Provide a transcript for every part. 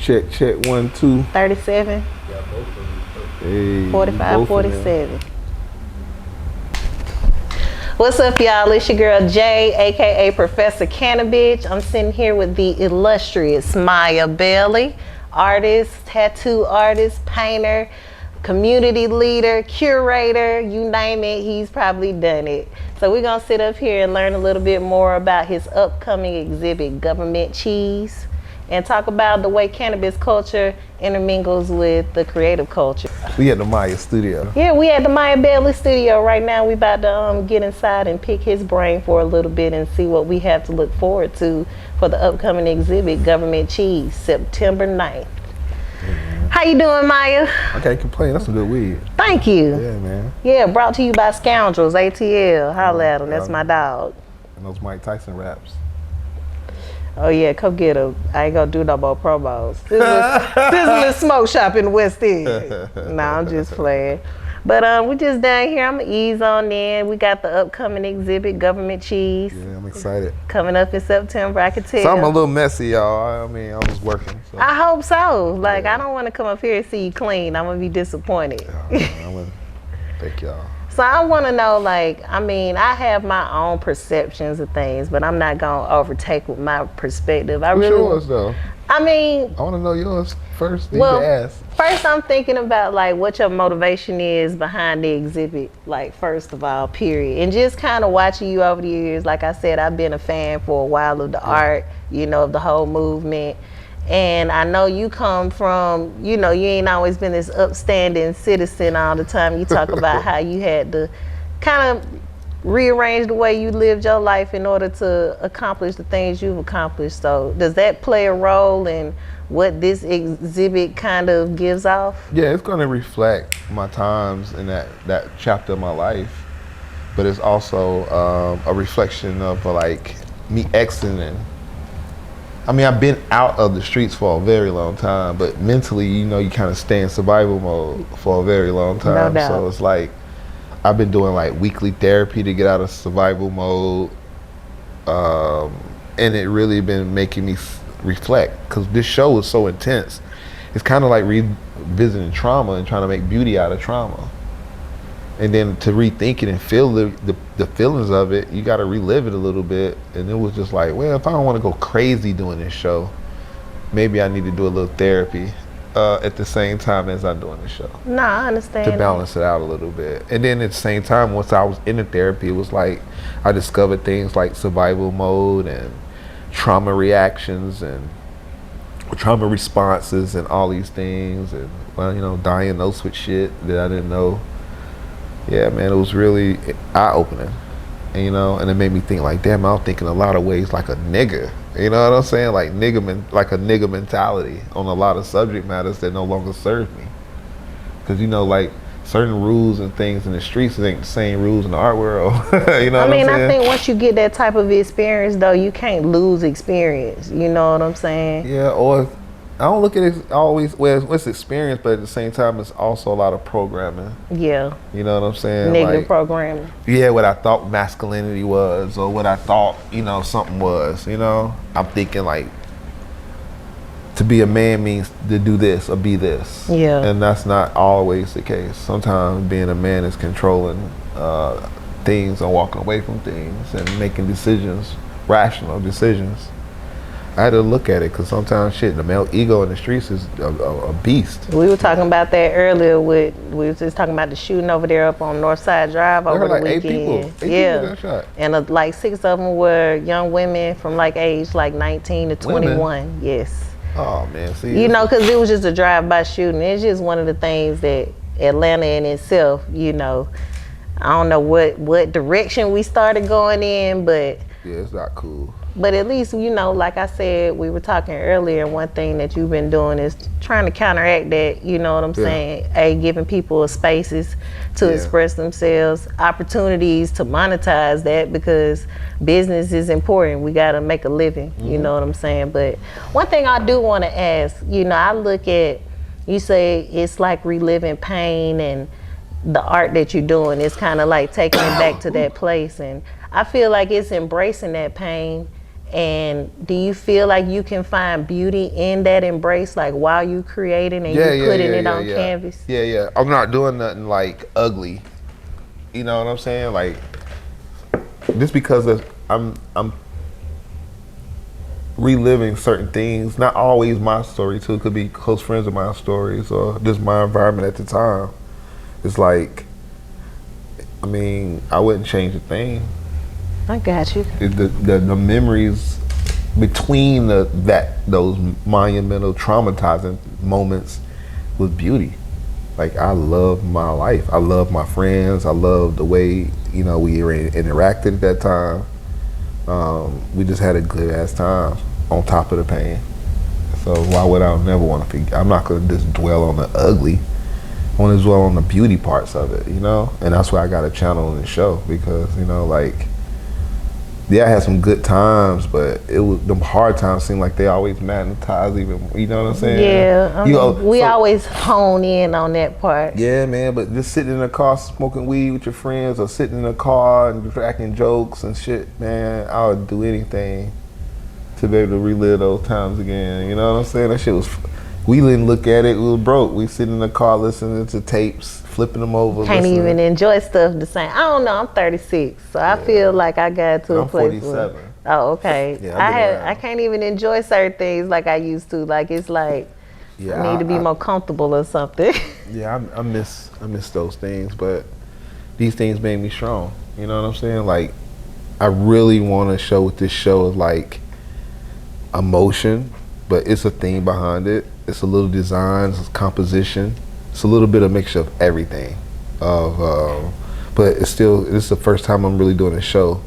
Check 1, 2. 37. Yeah, both of them. Hey, 45, 47. What's up, y'all? It's your girl Jay, aka Professor Cannabis. I'm sitting here with the illustrious Miya Bailey, artist, tattoo artist, painter, community leader, curator, you name it, he's probably done it. So we're gonna sit up here and learn a little bit more about his upcoming exhibit, Government Cheese, and talk about the way cannabis culture intermingles with the creative culture. We at the Miya studio. Yeah, we at the Miya Bailey studio right now. We about to get inside and pick his brain for a little bit and see what we have to look forward to for the upcoming exhibit, Government Cheese, September 9th. How you doing, Miya? I can't complain. That's some good weed. Thank you. Yeah, man. Yeah, brought to you by Scoundrels, ATL. Holla at him. That's my dog. And those Mike Tyson raps. Oh yeah, come get him. I ain't gonna do no more promos. This is a smoke shop in the West End. Nah, I'm just playing. But we just down here. I'm gonna ease on in. We got the upcoming exhibit, Government Cheese. Yeah, I'm excited. Coming up in September, I can tell. So I'm a little messy, y'all. I mean, I was working. So. I hope so. Like, yeah. I don't want to come up here and see you clean. I'm gonna be disappointed. Thank y'all. So I want to know, like, I mean, I have my own perceptions of things, but I'm not gonna overtake with my perspective. What's yours though? I mean, I want to know yours first. Then well, you can ask. First, I'm thinking about like what your motivation is behind the exhibit. Like, first of all, period, and just kind of watching you over the years. Like I said, I've been a fan for a while of the art, you know, of the whole movement. And I know you come from, you know, you ain't always been this upstanding citizen all the time. You talk about how you had to kind of rearrange the way you lived your life in order to accomplish the things you've accomplished. So does that play a role in what this exhibit kind of gives off? Yeah, it's going to reflect my times in that chapter of my life. But it's also a reflection of like me exiting. I mean, I've been out of the streets for a very long time, but mentally, you know, you kind of stay in survival mode for a very long time. No doubt. So it's like, I've been doing like weekly therapy to get out of survival mode. And it really been making me reflect, because this show is so intense. It's kind of like revisiting trauma and trying to make beauty out of trauma. And then to rethink it and feel the feelings of it, you got to relive it a little bit. And it was just like, well, if I don't want to go crazy doing this show, maybe I need to do a little therapy at the same time as I'm doing the show. No, I understand. To balance it out a little bit. And then at the same time, once I was in the therapy, it was like I discovered things like survival mode and trauma reactions and trauma responses and all these things. And, well, you know, diagnosed with shit that I didn't know. Yeah, man, it was really eye-opening, and, you know, and it made me think like, damn, I'm thinking a lot of ways like a nigga, you know what I'm saying? Like like a nigga mentality on a lot of subject matters that no longer serve me. Because, you know, like certain rules and things in the streets ain't the same rules in the art world. You know what I'm saying? I think once you get that type of experience, though, you can't lose experience. You know what I'm saying? Yeah, or I don't look at it always, well, it's experience, but at the same time, it's also a lot of programming. Yeah. You know what I'm saying? Negative like, programming. Yeah, what I thought masculinity was, or what I thought, you know, something was, you know? I'm thinking like, to be a man means to do this or be this. Yeah. And that's not always the case. Sometimes being a man is controlling things and walking away from things and making decisions, rational decisions. I had to look at it, because sometimes shit, the male ego in the streets is a beast. We were talking about that earlier we were just talking about the shooting over there up on Northside Drive over the weekend. Eight people got shot. And like 6 of them were young women from like age like 19 to 21. Women? Yes. Oh man, see. You know, because it was just a drive-by shooting. It's just one of the things that Atlanta in itself, you know, I don't know what direction we started going in, but yeah, it's not cool. But at least, you know, like I said, we were talking earlier, and one thing that you've been doing is trying to counteract that, you know what I'm saying? Giving people spaces to express themselves, opportunities to monetize that, because business is important. We got to make a living, you know what I'm saying? But one thing I do want to ask, you know, I look at, you say it's like reliving pain, and the art that you're doing is kind of like taking it back to that place. And I feel like it's embracing that pain And do you feel like you can find beauty in that embrace, like while you creating and you putting it on canvas? Yeah. I'm not doing nothing like ugly. You know what I'm saying? Like, just because I'm reliving certain things, not always my story too. It could be close friends of my stories or just my environment at the time. It's like, I mean, I wouldn't change a thing. I got you. The memories between those monumental, traumatizing moments was beauty. Like, I love my life. I love my friends. I love the way, we interacted at that time. We just had a good ass time on top of the pain. So why would I never want to forget? I'm not going to just dwell on the ugly. I want to dwell on the beauty parts of it, And that's why I got a channel in the show because, I had some good times, but them hard times seem like they always magnetize even, you know what I'm saying? Yeah, we always hone in on that part. Yeah, man, but just sitting in a car smoking weed with your friends or sitting in a car and cracking jokes and shit, man, I would do anything to be able to relive those times again. You know what I'm saying? That shit was, we didn't look at it, we was broke. We sitting in the car listening to tapes, flipping them over. Can't even enjoy stuff the same. I don't know, I'm 36, so I feel like I got to a place 47. where, oh, okay. Yeah, I can't even enjoy certain things like I used to. Like, it's like, I need to be more comfortable or something. Yeah, I miss those things, but these things made me strong. You know what I'm saying? Like, I really want to show what this show is like emotion, but it's a theme behind it. It's a little design, it's composition. It's a little bit of mixture of everything. But it's the first time I'm really doing a show.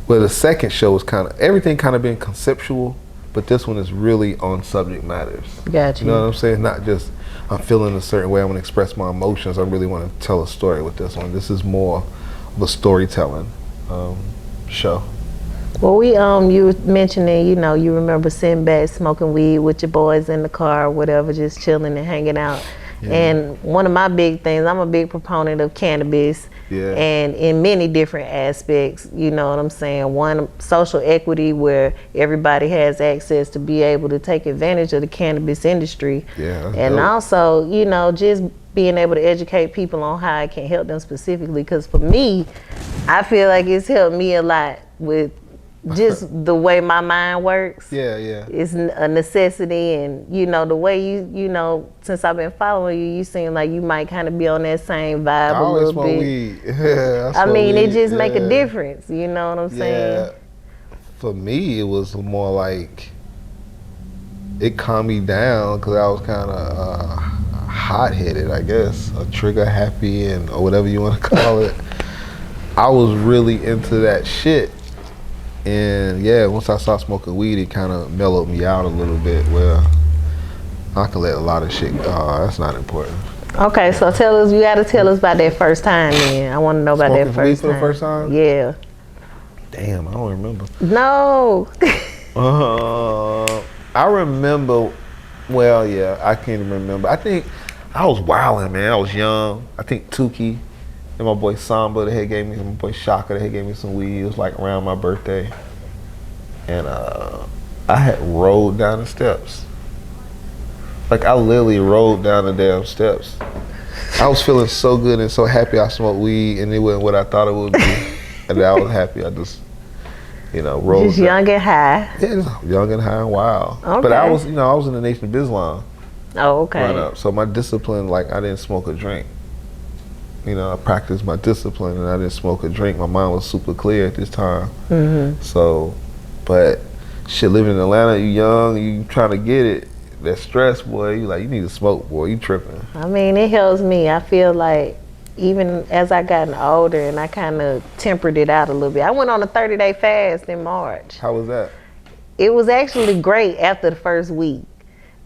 Well, the second show was everything kind of been conceptual, but this one is really on subject matters. Gotcha. You know what I'm saying? Not just I'm feeling a certain way, I want to express my emotions. I really want to tell a story with this one. This is more of a storytelling show. Well, you were mentioning, you remember sitting back smoking weed with your boys in the car or whatever, just chilling and hanging out. Yeah. And one of my big things, I'm a big proponent of cannabis. Yeah. And in many different aspects, you know what I'm saying? One, social equity, where everybody has access to be able to take advantage of the cannabis industry. Yeah. And also, just being able to educate people on how it can help them specifically. Because for me, I feel like it's helped me a lot with just the way my mind works. Yeah. It's a necessity, and the way you since I've been following you, you seem like you might kind of be on that same vibe a little bit. Weed. Yeah, I mean, it just make a difference. You know what I'm saying? For me, it was more like it calmed me down because I was kind of hot-headed, I guess, or trigger happy, or whatever you want to call it. I was really into that shit. And once I started smoking weed, it kind of mellowed me out a little bit. Well, I can let a lot of shit go. That's not important. Okay, so you got to tell us about that first time then. I want to know about that first weed time. for the first time? Yeah. Damn, I don't remember. No. I remember, I can't even remember. I think I was wilding, man. I was young. I think Tukey and my boy Samba, my boy Shaka, they gave me some weed. It was like around my birthday. And I had rolled down the steps. Like, I literally rolled down the damn steps. I was feeling so good and so happy I smoked weed, and it wasn't what I thought it would be. And I was happy. I just, rolled just young and high. Yeah, just young and high and wild. Okay. But I was in the Nation of Islam. Oh, okay. Right up. So my discipline, like, I didn't smoke or drink. I practiced my discipline and I didn't smoke or drink. My mind was super clear at this time. Mm-hmm. So, but shit, living in Atlanta, you young, you trying to get it. That stress, boy, you need to smoke, boy. You tripping. I mean, it helps me. I feel like even as I gotten older and I kind of tempered it out a little bit. I went on a 30-day fast in March. How was that? It was actually great after the first week.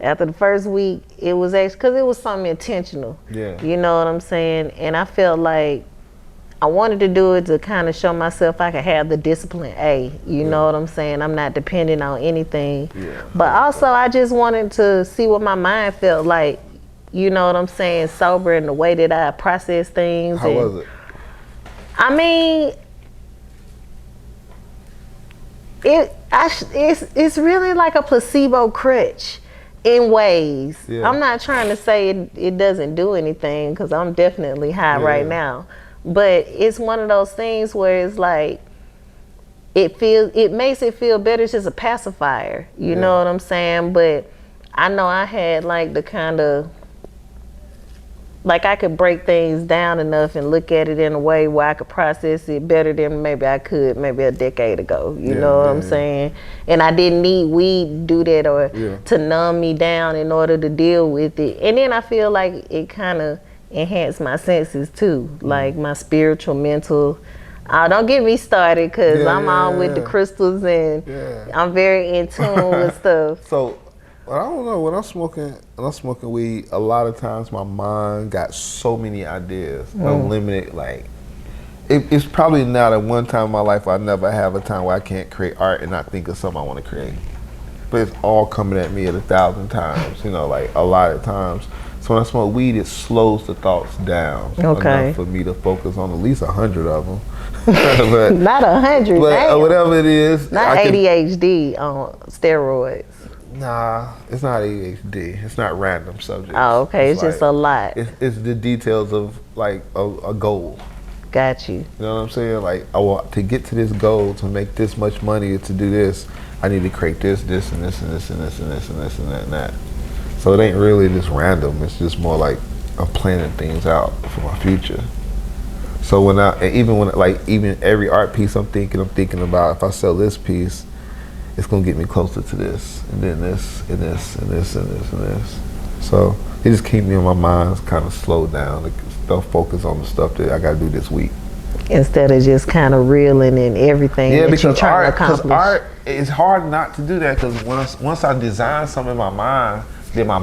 After the first week, it was actually, because it was something intentional. Yeah. You know what I'm saying? And I felt like I wanted to do it to kind of show myself I could have the discipline You know what I'm saying? I'm not dependent on anything. Yeah. But also, I just wanted to see what my mind felt like. You know what I'm saying? Sober in the way that I process things. How was it? I mean, It's really like a placebo crutch in ways. Yeah. I'm not trying to say it doesn't do anything, because I'm definitely high right Yeah. now, but it's one of those things where it's like it makes it feel better. It's just a pacifier, you know what I'm saying? But I know I had like the kind of, like, I could break things down enough and look at it in a way where I could process it better than maybe I could maybe a decade ago. You know what I'm saying? And I didn't need weed to do that, or to numb me down in order to deal with it. And then I feel like it kind of enhanced my senses too, like my spiritual, mental. Don't get me started, because I'm all with the crystals, and I'm very in tune with stuff. So, I don't know, when I'm smoking weed, a lot of times my mind got so many ideas, unlimited. Like, it's probably not at one time in my life I never have a time where I can't create art and not think of something I want to create. But it's all coming at me at 1,000 times, you know, like a lot of times. So when I smoke weed, it slows the thoughts down enough for me to focus on at least 100 of them. But, not 100, but whatever it is. Not ADHD on steroids. Nah, it's not ADHD. It's not random subjects. Oh, okay. It's just like, a lot. It's the details of like a goal. Got you. You know what I'm saying? Like, I want to get to this goal, to make this much money, to do this. I need to create this, and this, and this, and this, and this, and this, and that, and that. So it ain't really just random. It's just more like I'm planning things out for my future. So even every art piece I'm thinking about, if I sell this piece, it's gonna get me closer to this, and then this, and this, and this, and this, and this. So it just keeps me in my mind kind of slowed down, like still focus on the stuff that I gotta do this week. Instead of just kind of reeling in everything that you're trying to accomplish. Because art, it's hard not to do that, because once I design something in my mind, then my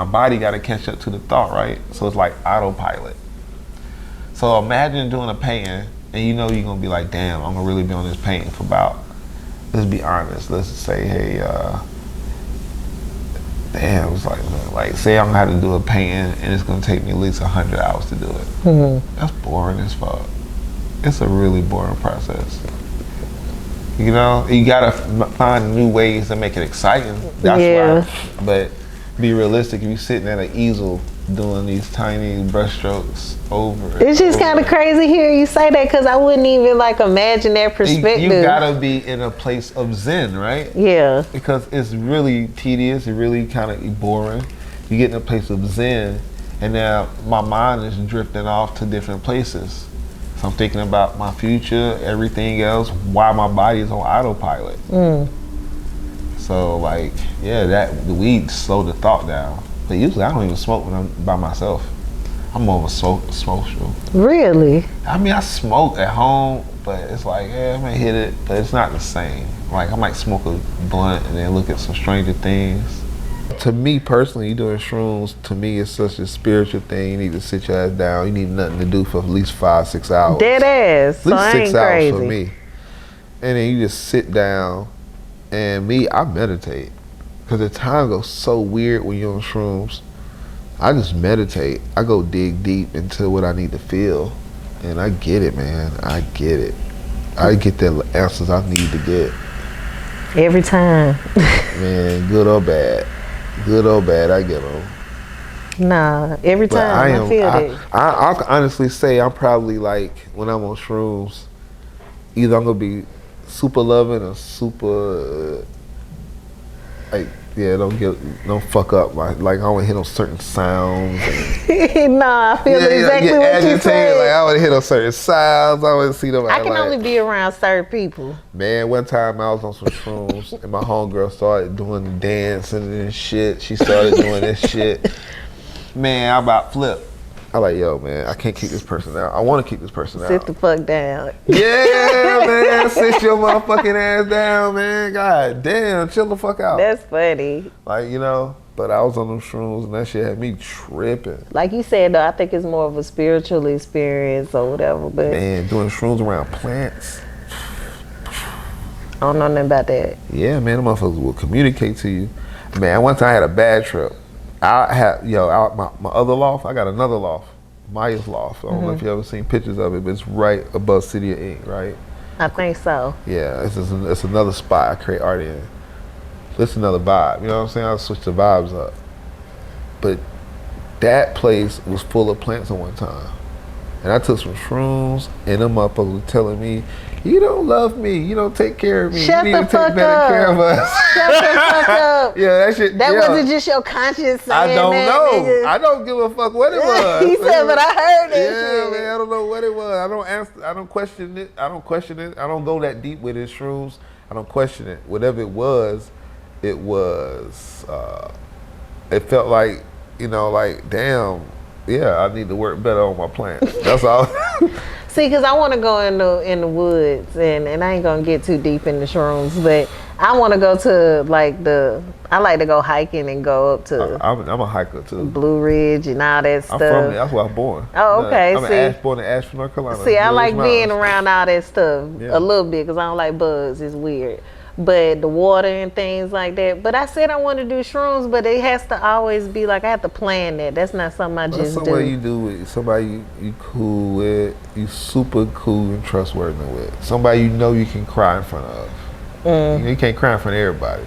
body got to catch up to the thought, right? So it's like autopilot. So imagine doing a painting, and you know you're gonna be like, damn, I'm gonna really be on this painting for about, let's be honest, let's say, hey, damn, it's like say I'm gonna have to do a painting and it's gonna take me at least 100 hours to do it. That's boring as fuck. It's a really boring process. You know, you gotta find new ways to make it exciting. That's why. But be realistic. If you're sitting at an easel doing these tiny brush strokes over. It's just kind of crazy hearing you say that, because I wouldn't even like imagine that perspective. You gotta be in a place of zen, right? Yeah. Because it's really tedious. It's really kind of boring. You get in a place of zen, and now my mind is drifting off to different places. So I'm thinking about my future, everything else, while my body is on autopilot. So like, the weed slowed the thought down. But usually I don't even smoke when I'm by myself. I'm more of a social. Really? I mean, I smoke at home, but it's like, I might hit it, but it's not the same. Like, I might smoke a blunt and then look at some Stranger Things. To me personally, you doing shrooms, to me, it's such a spiritual thing. You need to sit your ass down. You need nothing to do for at least 5-6 hours. Dead ass. At least so 6 hours crazy. for me. And then you just sit down, and I meditate. Because the time goes so weird when you're on shrooms. I just meditate. I go dig deep into what I need to feel. And I get it, man. I get it. I get the answers I need to get. Every time. Man, good or bad. Good or bad, I get them. Nah, every time I feel it. I can honestly say I'm probably like, when I'm on shrooms, either I'm going to be super loving or super, don't fuck up. Like I don't want to hit on certain sounds. Nah, I feel exactly what you said. Like I want to hit on certain sounds. I want to see them. I can only be around certain people. Man, one time I was on some shrooms and my homegirl started doing the dancing and shit. She started doing this shit. Man, I about flipped. I like, yo, man, I can't keep this person out. I want to keep this person out. Sit the fuck down. Yeah, man, sit your motherfucking ass down, man. God damn, chill the fuck out. That's funny. Like, you know, but I was on them shrooms and that shit had me tripping. Like you said, though, I think it's more of a spiritual experience or whatever. But man, doing shrooms around plants. I don't know nothing about that. Yeah, man, the motherfuckers will communicate to you. Man, one time I had a bad trip. I had, my other loft, I got another loft, Maya's loft. I don't know if you ever seen pictures of it, but it's right above City of Ink, right? I think so. Yeah, it's another spot I create art in. It's another vibe. You know what I'm saying? I switch the vibes up. But that place was full of plants at one time. And I took some shrooms, and them motherfuckers were telling me, you don't love me, you don't take care of me, Shut you need the to fuck take better up. care of us. Shut the fuck up. Yeah, that shit. That yeah. wasn't just your conscience saying I don't that, know. nigga. I don't give a fuck what it was. He said, but I heard that yeah, shit. man, I don't know what it was. I don't answer. I don't question it. I don't question it. I don't go that deep with his shrooms. I don't question it. Whatever it was, it was. It felt like, you know, like, damn. Yeah, I need to work better on my plants. That's all. See, because I want to go in the woods, and I ain't going to get too deep in the shrooms, but I want to go to, like, I like to go hiking and go up to I'm a hiker, too. Blue Ridge and all that stuff. I'm from there. That's where I was born. Oh, okay. I'm born in Asheville, North Carolina. See, I like Blue Ridge being Mountains. around all that stuff Yeah. a little bit because I don't like bugs. It's weird. But the water and things like that. But I said I want to do shrooms, but it has to always be like I have to plan that. That's not something I That's just somebody do. you do with somebody you cool with, you super cool and trustworthy with. Somebody you know you can cry in front of. You can't cry in front of everybody.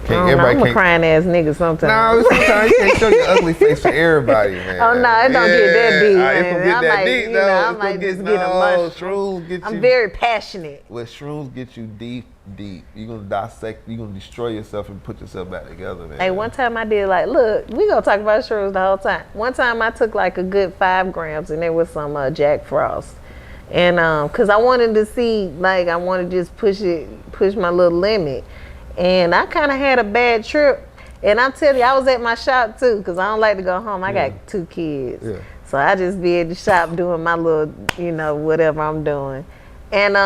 I'm a crying ass nigga sometimes. No, sometimes you can't show your ugly face to everybody, man. Oh no, it don't get that deep. It's gonna get that deep, though. I It's might gonna just get emotional. Shrooms get you. I'm very passionate. Well, shrooms get you deep. You're gonna dissect. You're gonna destroy yourself and put yourself back together, man. Hey, one time I did like, look, we gonna talk about shrooms the whole time. One time I took like a good 5 grams, and there was some Jack Frost, and cause I wanted to see, like, I wanted to just push my little limit, and I kind of had a bad trip. And I'm telling you, I was at my shop too, cause I don't like to go home. I got 2 kids, so I just be at the shop doing my little, you know, whatever I'm doing. And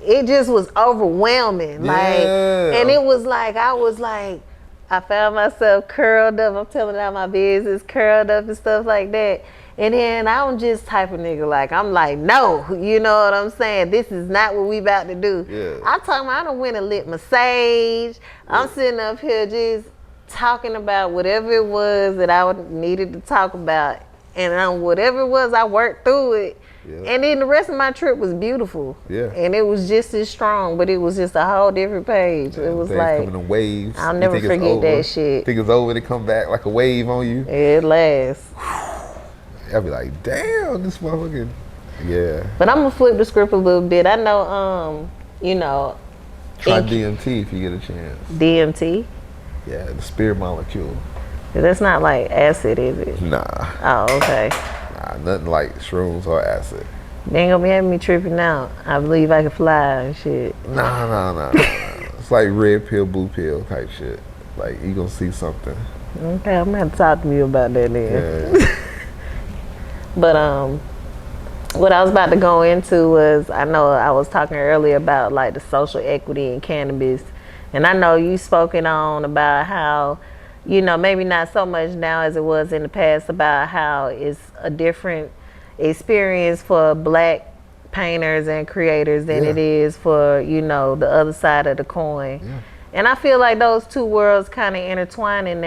it just was overwhelming. Like, and it was like, I found myself curled up. I'm telling all my business, curled up and stuff like that. And then I'm just type of nigga, like, I'm like, no, you know what I'm saying? This is not what we about to do. I told him I done went and lit my sage. I'm sitting up here just talking about whatever it was that I needed to talk about. And whatever it was, I worked through it. And then the rest of my trip was beautiful. And it was just as strong, but it was just a whole different page. It was like, coming in waves. I'll never forget that shit. Think it's over, it come back like a wave on you. It lasts. I'll be like, damn, this motherfucking, But I'm gonna flip the script a little bit. I know, you know. Try DMT if you get a chance. DMT? Yeah, the spirit molecule. That's not like acid, is it? Nah. Oh, okay. Nah, nothing like shrooms or acid. They ain't gonna be having me tripping out. I believe I can fly and shit. Nah. It's like red pill, blue pill type shit. Like, you gonna see something. Okay, I'm gonna have to talk to you about that then. Yeah. But what I was about to go into was, I know I was talking earlier about like the social equity in cannabis, and I know you spoken on about how, you know, maybe not so much now as it was in the past, about how it's a different experience for Black painters and creators than it is for, you know, the other side of the coin. And I feel like those two worlds kind of intertwine in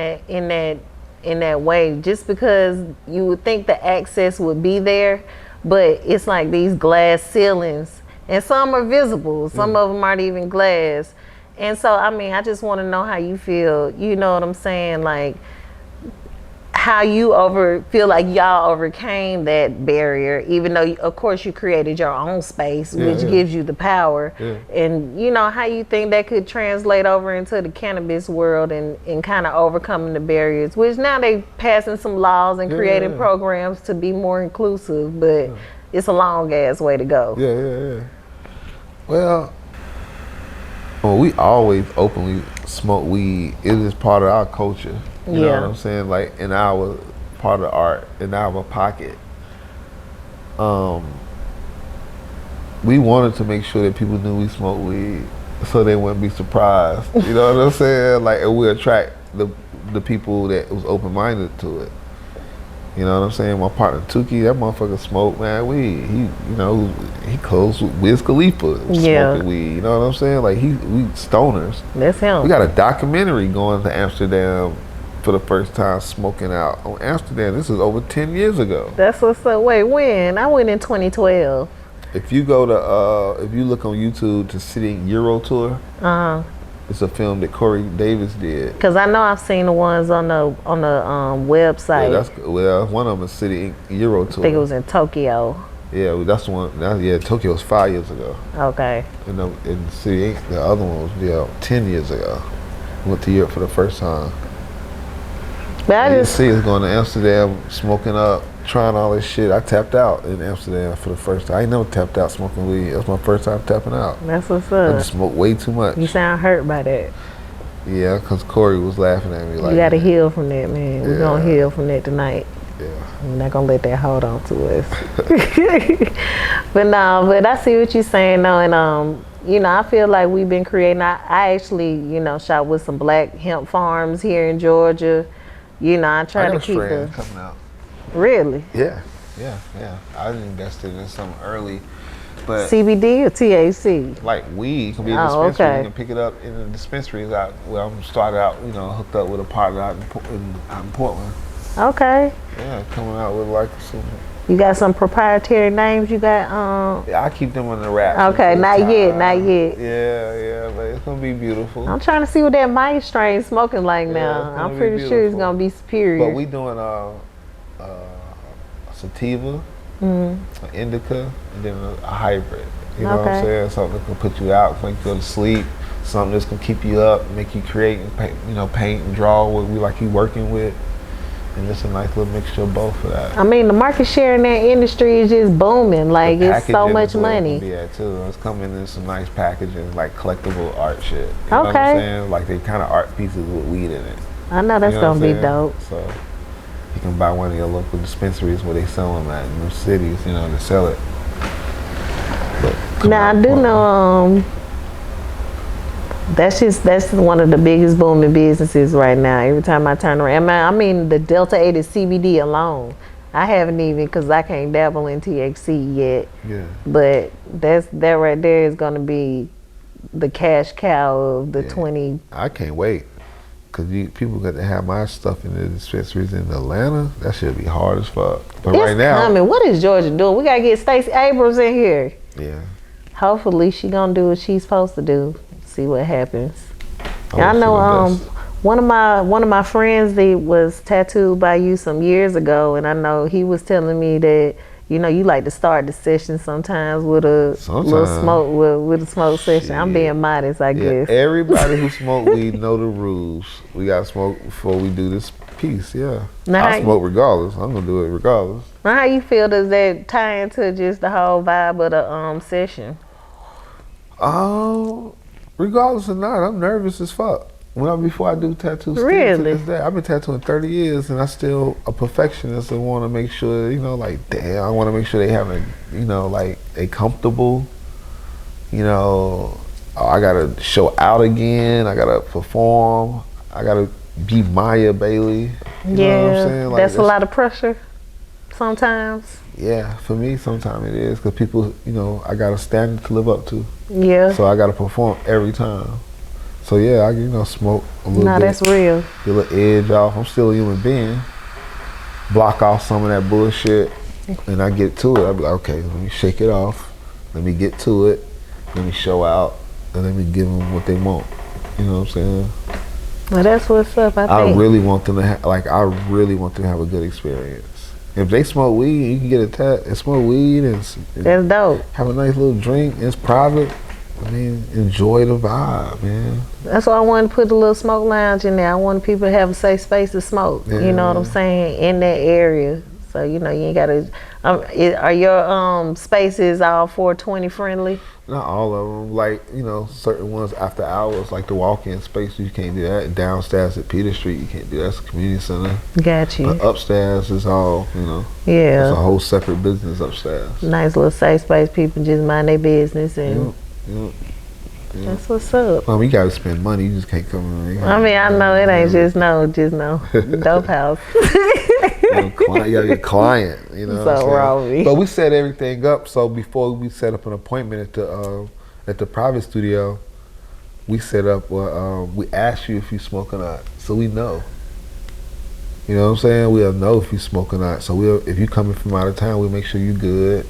that way, just because you would think the access would be there, but it's like these glass ceilings, and some are visible, some of them aren't even glass. And so, I mean, I just want to know how you feel, you know what I'm saying, like how you feel like y'all overcame that barrier, even though of course you created your own space, which gives you the power. And you know, how you think that could translate over into the cannabis world and kind of overcoming the barriers, which now they passing some laws and creating programs to be more inclusive, but it's a long ass way to go. Well, we always openly smoke weed. It is part of our culture. You know what I'm saying? Like, in our part of art, in our pocket. We wanted to make sure that people knew we smoked weed, so they wouldn't be surprised. You know what I'm saying? Like, and we attract the people that was open-minded to it. You know what I'm saying? My partner Tukey, that motherfucker smoked, man, weed. He closed with Wiz Khalifa smoking weed. You know what I'm saying? Like, we stoners. That's him. We got a documentary going to Amsterdam for the first time, smoking out on Amsterdam. This is over 10 years ago. That's what's up. Wait, when? I went in 2012. If you go to if you look on YouTube to City Euro Tour, it's a film that Corey Davis did. Cause I know I've seen the ones on the website. Yeah, one of them is City Euro Tour. I think it was in Tokyo. Yeah, that's the one. Yeah, Tokyo was 5 years ago. Okay. And in City, the other one was 10 years ago. Went to Europe for the first time. But I just see us going to Amsterdam, smoking up, trying all this shit. I tapped out in Amsterdam for the first time. I ain't never tapped out smoking weed. That was my first time tapping out. That's what's I up. just smoked way too much. You sound hurt by that. Yeah, because Corey was laughing at me like, you gotta heal from that, man. We're gonna heal from that tonight. Yeah. We're not gonna let that hold on to us. But I see what you're saying though, and you know, I feel like we've been creating. I actually, you know, shot with some black hemp farms here in Georgia. You know, I try to keep the coming out. Really? Yeah. I invested in something early, but CBD or THC? like weed can be a dispensary. Okay. You can pick it up in the dispensaries. I'm started out, you know, hooked up with a partner out in Portland. Okay. Yeah, coming out with like some. You got some proprietary names you got? Yeah, I keep them on the wrap. Okay, not yet. Yeah, but it's gonna be beautiful. I'm trying to see what that mice strain smoking like now. I'm pretty sure it's gonna be superior. But we doing sativa, an indica, and then a hybrid. You know what I'm saying? Something that can put you out, make you go to sleep. Something that's gonna keep you up, make you create and paint, you know, paint and draw what we like you working with. And it's a nice little mixture of both for that. I mean, the market share in that industry is just booming. Like, it's so much money. Yeah, too. It's coming in some nice packaging, like collectible art shit. You know what I'm saying? Like, they kind of art pieces with weed in it. I know that's gonna be dope. So, you can buy one of your local dispensaries where they sell them at in those cities, you know, to sell it. Now, I do know, that's one of the biggest booming businesses right now. Every time I turn around, I mean the Delta 8 is CBD alone. I haven't even, because I can't dabble in THC yet. Yeah. But that right there is going to be the cash cow of the 20. I can't wait, because people got to have my stuff in the dispensaries in Atlanta. That should be hard as fuck. But it's right now, coming. What is Georgia doing? We got to get Stacey Abrams in here. Yeah. Hopefully she going to do what she's supposed to do. See what happens. I know one of my friends, they was tattooed by you some years ago, and I know he was telling me that, you know, you like to start the session sometimes with a little smoke with a smoke session. I'm being modest, I guess. Everybody who smoke weed know the rules. We gotta smoke before we do this piece. Yeah. Now, I smoke regardless. I'm gonna do it regardless. Now, how you feel? Does that tie into just the whole vibe of the session? Regardless or not, I'm nervous as fuck. Before I do tattoos, really? To this day, I've been tattooing 30 years, and I still a perfectionist and want to make sure, you know, like, damn, I want to make sure they having, you know, like, they comfortable. You know, I gotta show out again. I gotta perform. I gotta be Miya Bailey. You know what I'm saying? Like, that's a lot of pressure sometimes. Yeah, for me, sometimes it is, because people, you know, I got a standard to live up to. Yeah. So I got to perform every time. So yeah, I, you know, smoke a little bit. No, that's real. Get a little edge off. I'm still a human being. Block off some of that bullshit, and I get to it. I'll be like, okay, let me shake it off. Let me get to it. Let me show out, and let me give them what they want. You know what I'm saying? Well, that's what's up. I really want them to have a good experience. If they smoke weed, you can get a tat and smoke weed and that's dope. Have a nice little drink. It's private. I mean, enjoy the vibe, man. That's why I wanted to put a little smoke lounge in there. I wanted people to have a safe space to smoke. Yeah. You know what I'm saying? In that area. So, you know, you ain't got to... are your spaces all 420 friendly? Not all of them. Like, you know, certain ones after hours, like the walk-in space, you can't do that. Downstairs at Peter Street, you can't do that. It's a community center. Got you. But upstairs is all, you know. Yeah. It's a whole separate business upstairs. Nice little safe space. People just mind their business and... Yep. That's what's up. Well, you gotta spend money. You just can't come in. I mean, I know it ain't just no dope house. You gotta get a client. You know. So wrong. But we set everything up. So before we set up an appointment at the private studio, we set up. We ask you if you smoke or not, so we know. You know what I'm saying? We'll know if you smoke or not. So if you coming from out of town, we'll make sure you good.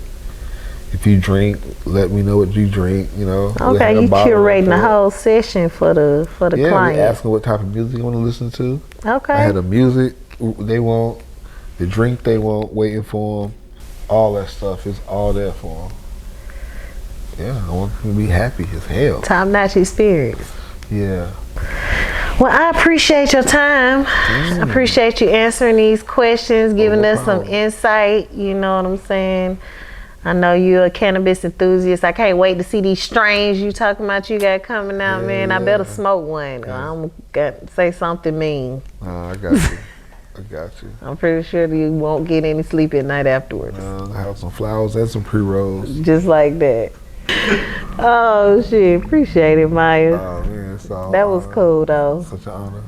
If you drink, let me know what you drink. You know. Okay, you curating the whole session for the Yeah, client. we asking what type of music you want to listen to. Okay. I had the music they want, the drink they want, waiting for them. All that stuff is all there for them. Yeah, I want them to be happy as hell. Top-notch experience. Yeah. Well, I appreciate your time. I appreciate you answering these questions, giving no us some problem. insight. You know what I'm saying? I know you're a cannabis enthusiast. I can't wait to see these strains you talking about you got coming out, Yeah, man. I yeah. better smoke one. Yeah. I'm gonna say something mean. I got you. I got you. I'm pretty sure you won't get any sleep at night afterwards. I have some flowers and some pre-rolls. Just like that. Oh shit, appreciate it, Maya. Oh man, it's all That was cool though. such an honor.